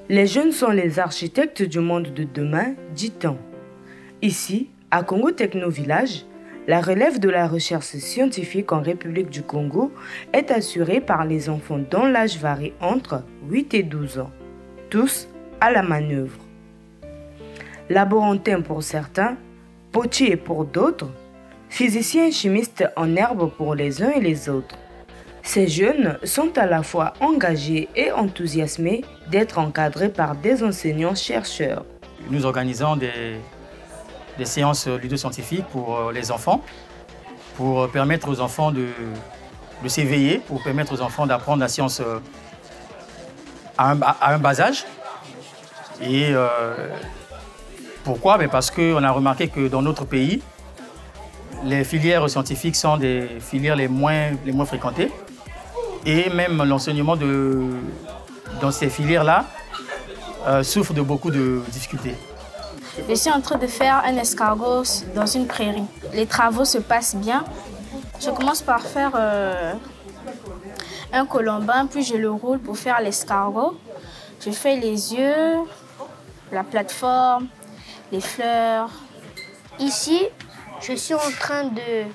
Les jeunes sont les architectes du monde de demain, dit-on. Ici, à Congo Techno Village, la relève de la recherche scientifique en République du Congo est assurée par les enfants dont l'âge varie entre 8 et 12 ans, tous à la manœuvre. Laborantin pour certains, potier pour d'autres, physiciens et chimistes en herbe pour les uns et les autres. Ces jeunes sont à la fois engagés et enthousiasmés d'être encadrés par des enseignants-chercheurs. Nous organisons des séances ludoscientifiques pour les enfants, pour permettre aux enfants de s'éveiller, pour permettre aux enfants d'apprendre la science à un bas âge. Et pourquoi? Parce qu'on a remarqué que dans notre pays, les filières scientifiques sont des filières les moins fréquentées. Et même l'enseignement dans ces filières-là souffre de beaucoup de difficultés. Je suis en train de faire un escargot dans une prairie. Les travaux se passent bien. Je commence par faire un colombin, puis je le roule pour faire l'escargot. Je fais les yeux, la plateforme, les fleurs. Ici, je suis en train de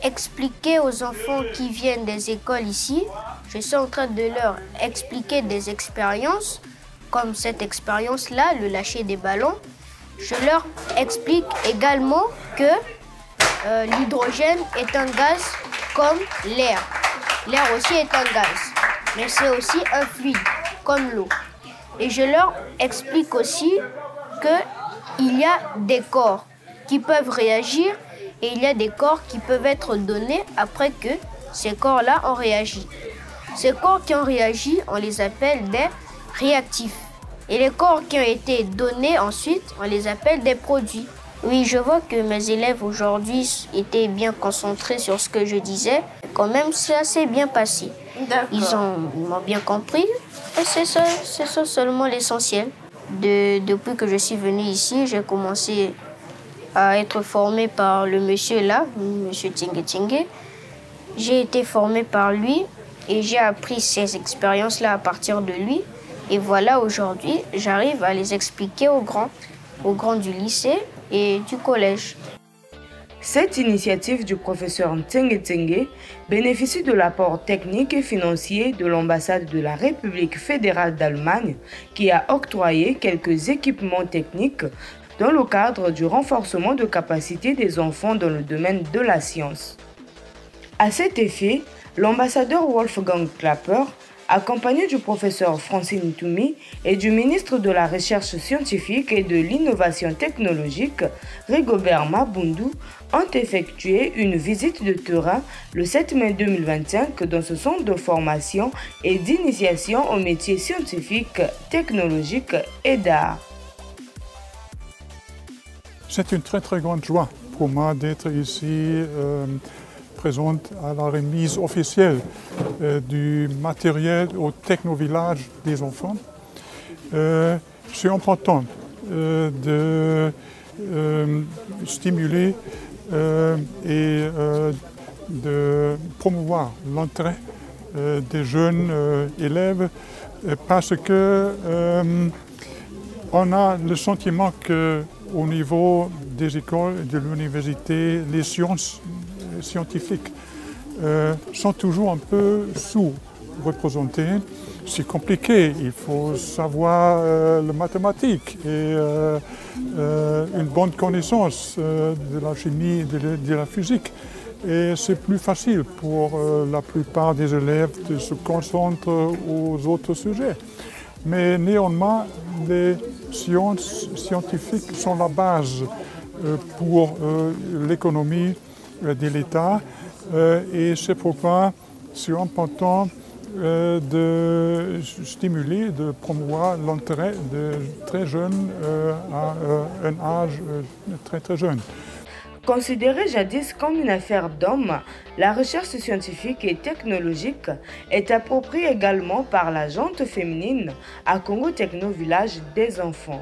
expliquer aux enfants qui viennent des écoles ici. Je suis en train de leur expliquer des expériences, comme cette expérience-là, le lâcher des ballons. Je leur explique également que l'hydrogène est un gaz comme l'air. L'air aussi est un gaz, mais c'est aussi un fluide, comme l'eau. Et je leur explique aussi qu'il y a des corps qui peuvent réagir et il y a des corps qui peuvent être donnés après que ces corps-là ont réagi. Ces corps qui ont réagi, on les appelle des réactifs. Et les corps qui ont été donnés ensuite, on les appelle des produits. Oui, je vois que mes élèves aujourd'hui étaient bien concentrés sur ce que je disais. Quand même, ça s'est bien passé. Ils m'ont bien compris et c'est ça seulement l'essentiel. Depuis que je suis venue ici, j'ai commencé à être formée par le monsieur là, monsieur Tsingue Tsingue. J'ai été formée par lui et j'ai appris ces expériences-là à partir de lui. Et voilà, aujourd'hui, j'arrive à les expliquer aux grands du lycée et du collège. Cette initiative du professeur Tsingue Tsingue bénéficie de l'apport technique et financier de l'ambassade de la République fédérale d'Allemagne qui a octroyé quelques équipements techniques dans le cadre du renforcement de capacité des enfants dans le domaine de la science. À cet effet, l'ambassadeur Wolfgang Klapper, accompagné du professeur Francine Toumi et du ministre de la Recherche scientifique et de l'Innovation technologique, Rigobert Mabundu, ont effectué une visite de terrain le 7 mai 2025 dans ce centre de formation et d'initiation aux métiers scientifiques, technologiques et d'art. C'est une très grande joie pour moi d'être ici présente à la remise officielle du matériel au techno-village des enfants. C'est important de stimuler et de promouvoir l'entrée des jeunes élèves parce que on a le sentiment qu'au niveau des écoles et de l'université, les sciences scientifiques sont toujours un peu sous-représentées. C'est compliqué, il faut savoir le mathématique et une bonne connaissance de la chimie et de la physique. Et c'est plus facile pour la plupart des élèves de se concentrer aux autres sujets. Mais néanmoins, les sciences scientifiques sont la base pour l'économie de l'État et c'est pourquoi c'est important de stimuler, de promouvoir l'entrée de très jeunes à un âge très jeune. Considérée jadis comme une affaire d'hommes, la recherche scientifique et technologique est appropriée également par la gente féminine à Congo Techno Village des enfants.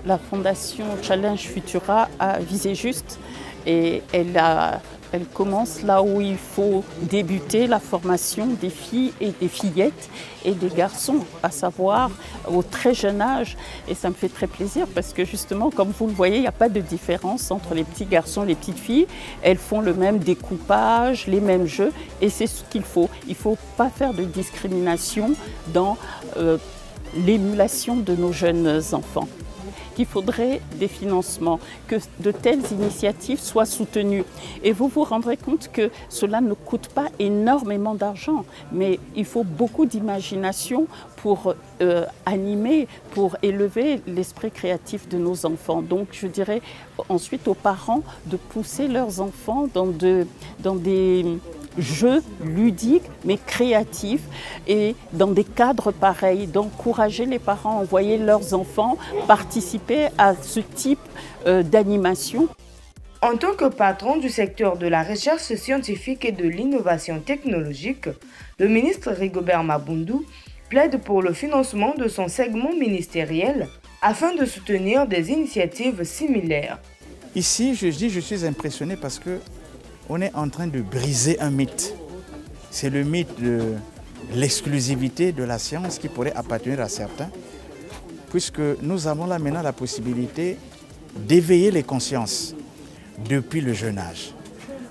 La fondation Challenge Futura a visé juste et elle a Elle commence là où il faut débuter la formation des filles et des fillettes et des garçons, à savoir au très jeune âge. Et ça me fait très plaisir parce que justement, comme vous le voyez, il n'y a pas de différence entre les petits garçons et les petites filles. Elles font le même découpage, les mêmes jeux et c'est ce qu'il faut. Il ne faut pas faire de discrimination dans l'émulation de nos jeunes enfants. Il faudrait des financements, que de telles initiatives soient soutenues. Et vous vous rendrez compte que cela ne coûte pas énormément d'argent, mais il faut beaucoup d'imagination pour animer, pour élever l'esprit créatif de nos enfants. Donc je dirais ensuite aux parents de pousser leurs enfants dans des jeux ludiques mais créatifs et dans des cadres pareils, d'encourager les parents à envoyer leurs enfants participer à ce type d'animation. En tant que patron du secteur de la recherche scientifique et de l'innovation technologique, le ministre Rigobert Mabundu plaide pour le financement de son segment ministériel afin de soutenir des initiatives similaires. Ici, je suis impressionné parce que on est en train de briser un mythe. C'est le mythe de l'exclusivité de la science qui pourrait appartenir à certains, puisque nous avons là maintenant la possibilité d'éveiller les consciences depuis le jeune âge.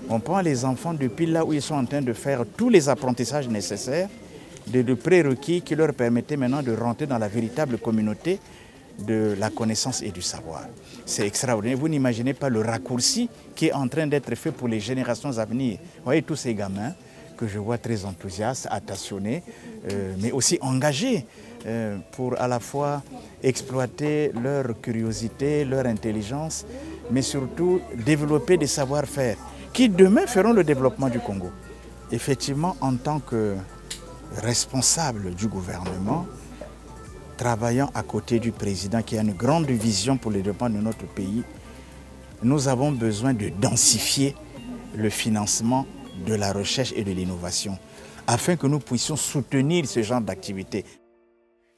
On prend les enfants depuis là où ils sont en train de faire tous les apprentissages nécessaires, de prérequis qui leur permettaient maintenant de rentrer dans la véritable communauté de la connaissance et du savoir. C'est extraordinaire. Vous n'imaginez pas le raccourci qui est en train d'être fait pour les générations à venir. Vous voyez tous ces gamins que je vois très enthousiastes, attentionnés, mais aussi engagés pour à la fois exploiter leur curiosité, leur intelligence, mais surtout développer des savoir-faire qui demain feront le développement du Congo. Effectivement, en tant que responsable du gouvernement, travaillant à côté du président qui a une grande vision pour le développement de notre pays, nous avons besoin de densifier le financement de la recherche et de l'innovation afin que nous puissions soutenir ce genre d'activité.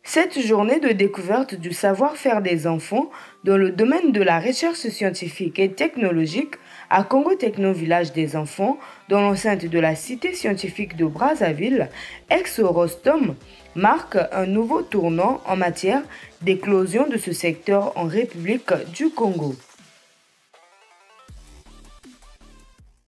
Cette journée de découverte du savoir-faire des enfants dans le domaine de la recherche scientifique et technologique à Congo Techno Village des enfants, dans l'enceinte de la cité scientifique de Brazzaville, ex-Rostom, marque un nouveau tournant en matière d'éclosion de ce secteur en République du Congo.